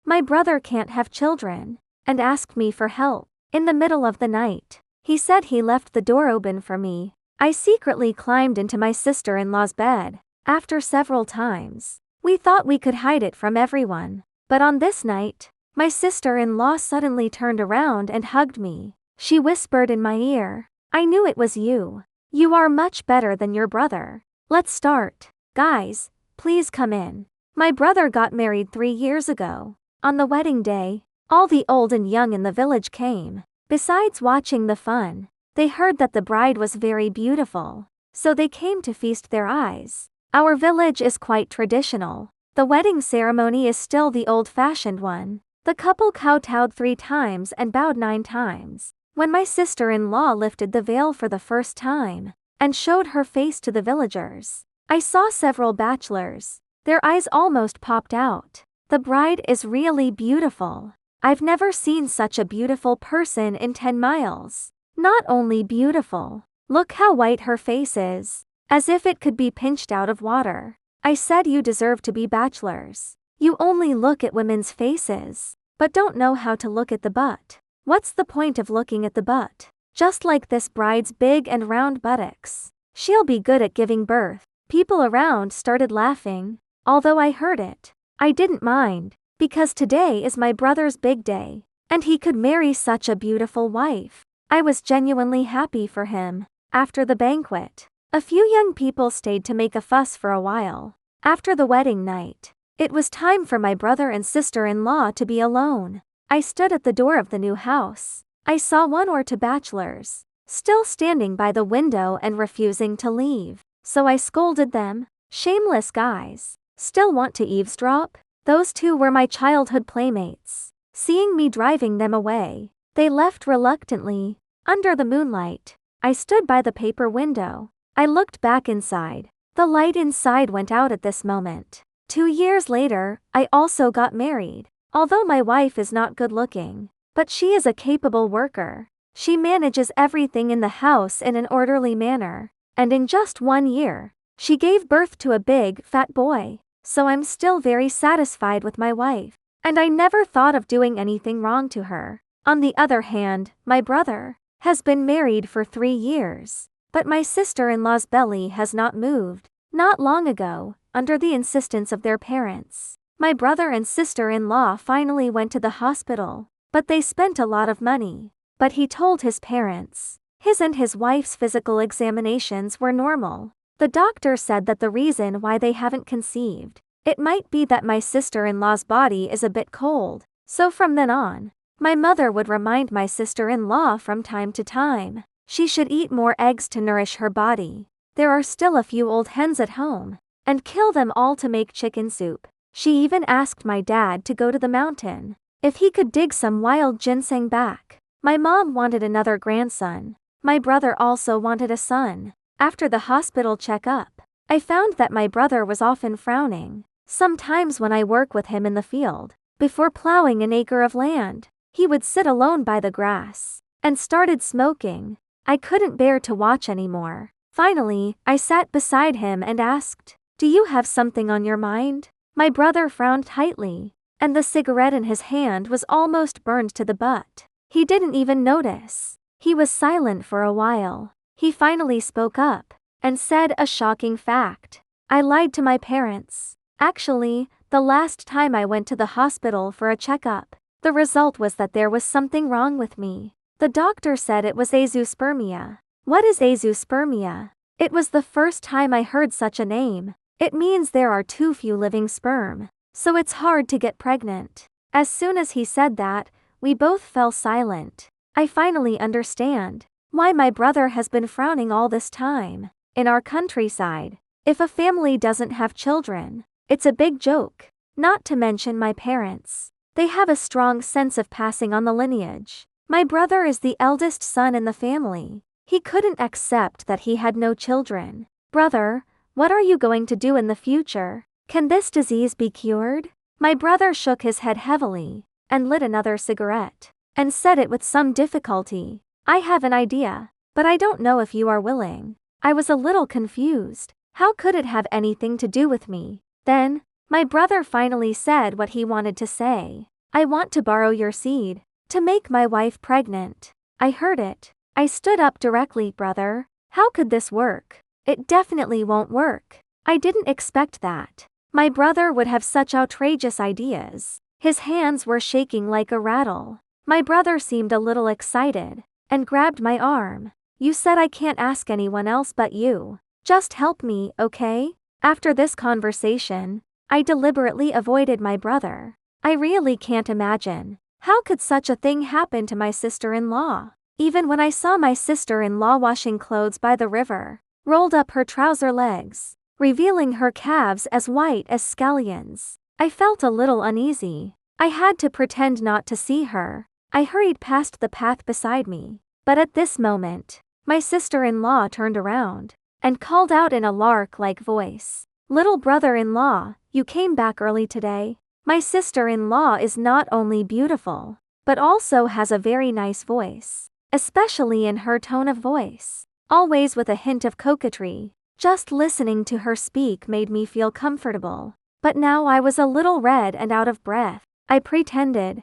My brother can't have children, and asked me for help. In the middle of the night, he said he left the door open for me. I secretly climbed into my sister-in-law's bed. After several times, we thought we could hide it from everyone. But on this night, my sister-in-law suddenly turned around and hugged me. She whispered in my ear, "I knew it was you. You are much better than your brother. Let's start. Guys, please come in." My brother got married 3 years ago. On the wedding day, all the old and young in the village came. Besides watching the fun, they heard that the bride was very beautiful, so they came to feast their eyes. Our village is quite traditional. The wedding ceremony is still the old-fashioned one. The couple kowtowed 3 times and bowed 9 times. When my sister-in-law lifted the veil for the first time and showed her face to the villagers, I saw several bachelors. Their eyes almost popped out. The bride is really beautiful. I've never seen such a beautiful person in 10 miles. Not only beautiful, look how white her face is, as if it could be pinched out of water. I said you deserve to be bachelors. You only look at women's faces, but don't know how to look at the butt. What's the point of looking at the butt? Just like this bride's big and round buttocks. She'll be good at giving birth. People around started laughing. Although I heard it, I didn't mind, because today is my brother's big day, and he could marry such a beautiful wife. I was genuinely happy for him. After the banquet, a few young people stayed to make a fuss for a while. After the wedding night, it was time for my brother and sister-in-law to be alone. I stood at the door of the new house. I saw 1 or 2 bachelors, still standing by the window and refusing to leave. So I scolded them. Shameless guys. Still want to eavesdrop? Those 2 were my childhood playmates. Seeing me driving them away, they left reluctantly. Under the moonlight, I stood by the paper window. I looked back inside. The light inside went out at this moment. 2 years later, I also got married. Although my wife is not good looking, but she is a capable worker. She manages everything in the house in an orderly manner. And in just 1 year, she gave birth to a big, fat boy. So I'm still very satisfied with my wife. And I never thought of doing anything wrong to her. On the other hand, my brother has been married for 3 years. But my sister-in-law's belly has not moved. Not long ago, under the insistence of their parents, my brother and sister-in-law finally went to the hospital. But they spent a lot of money. But he told his parents, his and his wife's physical examinations were normal. The doctor said that the reason why they haven't conceived, it might be that my sister-in-law's body is a bit cold. So from then on, my mother would remind my sister-in-law from time to time, she should eat more eggs to nourish her body. There are still a few old hens at home, and kill them all to make chicken soup. She even asked my dad to go to the mountain, if he could dig some wild ginseng back. My mom wanted another grandson. My brother also wanted a son. After the hospital checkup, I found that my brother was often frowning. Sometimes when I work with him in the field, before plowing an acre of land, he would sit alone by the grass and started smoking. I couldn't bear to watch anymore. Finally, I sat beside him and asked, "Do you have something on your mind?" My brother frowned tightly, and the cigarette in his hand was almost burned to the butt. He didn't even notice. He was silent for a while. He finally spoke up and said a shocking fact. I lied to my parents. Actually, the last time I went to the hospital for a checkup, the result was that there was something wrong with me. The doctor said it was azoospermia. What is azoospermia? It was the first time I heard such a name. It means there are too few living sperm, so it's hard to get pregnant. As soon as he said that, we both fell silent. I finally understand why my brother has been frowning all this time. In our countryside, if a family doesn't have children, it's a big joke. Not to mention my parents. They have a strong sense of passing on the lineage. My brother is the eldest son in the family. He couldn't accept that he had no children. Brother, what are you going to do in the future? Can this disease be cured? My brother shook his head heavily and lit another cigarette and said it with some difficulty. I have an idea, but I don't know if you are willing. I was a little confused. How could it have anything to do with me? Then, my brother finally said what he wanted to say. I want to borrow your seed to make my wife pregnant. I heard it. I stood up directly. Brother, how could this work? It definitely won't work. I didn't expect that. My brother would have such outrageous ideas. His hands were shaking like a rattle. My brother seemed a little excited and grabbed my arm. You said I can't ask anyone else but you. Just help me, okay? After this conversation, I deliberately avoided my brother. I really can't imagine. How could such a thing happen to my sister-in-law? Even when I saw my sister-in-law washing clothes by the river, rolled up her trouser legs, revealing her calves as white as scallions, I felt a little uneasy. I had to pretend not to see her. I hurried past the path beside me. But at this moment, my sister-in-law turned around and called out in a lark-like voice, "Little brother-in-law, you came back early today." My sister-in-law is not only beautiful, but also has a very nice voice, especially in her tone of voice, always with a hint of coquetry. Just listening to her speak made me feel comfortable. But now I was a little red and out of breath. I pretended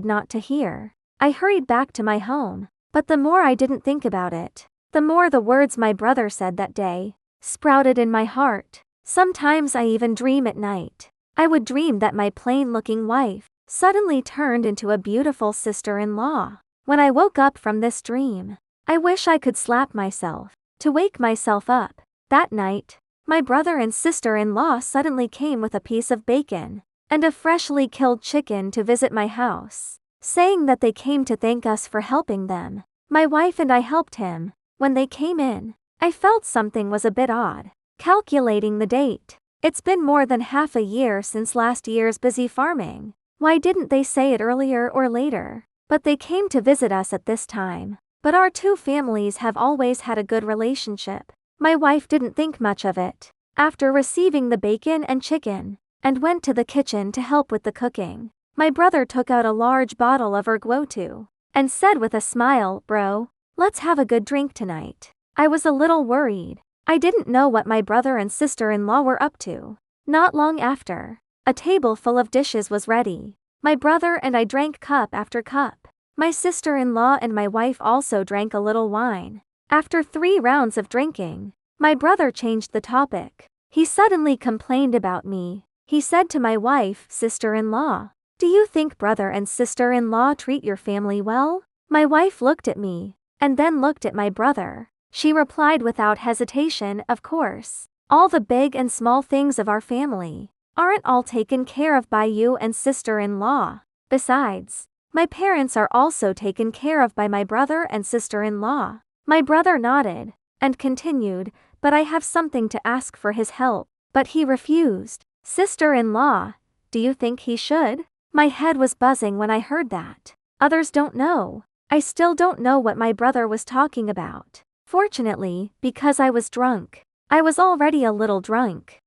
not to hear. I hurried back to my home, but the more I didn't think about it, the more the words my brother said that day sprouted in my heart. Sometimes I even dream at night. I would dream that my plain-looking wife suddenly turned into a beautiful sister-in-law. When I woke up from this dream, I wish I could slap myself to wake myself up. That night, my brother and sister-in-law suddenly came with a piece of bacon and a freshly killed chicken to visit my house, saying that they came to thank us for helping them. My wife and I helped him. When they came in, I felt something was a bit odd. Calculating the date, it's been more than half a year since last year's busy farming. Why didn't they say it earlier or later? But they came to visit us at this time. But our two families have always had a good relationship. My wife didn't think much of it after receiving the bacon and chicken, and went to the kitchen to help with the cooking. My brother took out a large bottle of erguotu and said with a smile, "Bro, let's have a good drink tonight." I was a little worried. I didn't know what my brother and sister-in-law were up to. Not long after, a table full of dishes was ready. My brother and I drank cup after cup. My sister-in-law and my wife also drank a little wine. After 3 rounds of drinking, my brother changed the topic. He suddenly complained about me. He said to my wife, "Sister-in-law, do you think brother and sister-in-law treat your family well?" My wife looked at me, and then looked at my brother. She replied without hesitation, "Of course. All the big and small things of our family aren't all taken care of by you and sister-in-law. Besides, my parents are also taken care of by my brother and sister-in-law." My brother nodded and continued, "But I have something to ask for his help." But he refused. Sister-in-law, do you think he should? My head was buzzing when I heard that. Others don't know. I still don't know what my brother was talking about. Fortunately, because I was drunk, I was already a little drunk.